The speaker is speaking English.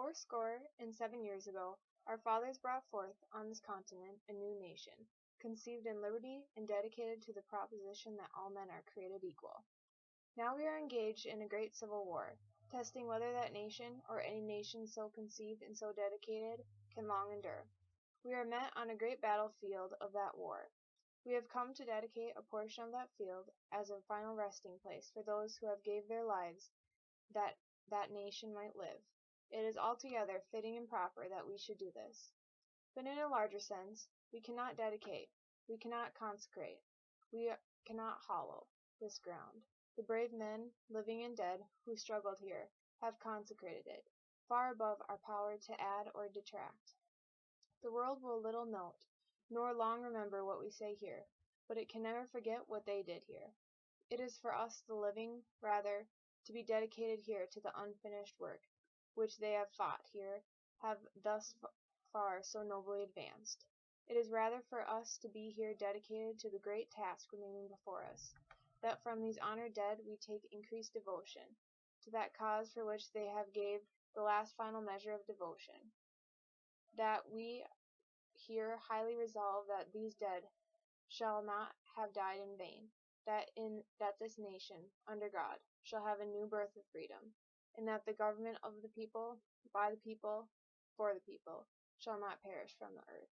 467 years ago, our fathers brought forth on this continent a new nation, conceived in liberty and dedicated to the proposition that all men are created equal. Now we are engaged in a great civil war, testing whether that nation, or any nation so conceived and so dedicated, can long endure. We are met on a great battlefield of that war. We have come to dedicate a portion of that field as a final resting place for those who have gave their lives that that nation might live. It is altogether fitting and proper that we should do this. But in a larger sense, we cannot dedicate, we cannot consecrate, we cannot hallow this ground. The brave men, living and dead, who struggled here, have consecrated it, far above our power to add or detract. The world will little note, nor long remember what we say here, but it can never forget what they did here. It is for us, the living, rather, to be dedicated here to the unfinished work, which they have fought here, have thus far so nobly advanced. It is rather for us to be here dedicated to the great task remaining before us, that from these honored dead we take increased devotion to that cause for which they have gave the last final measure of devotion, that we here highly resolve that these dead shall not have died in vain, that this nation, under God, shall have a new birth of freedom, and that the government of the people, by the people, for the people, shall not perish from the earth.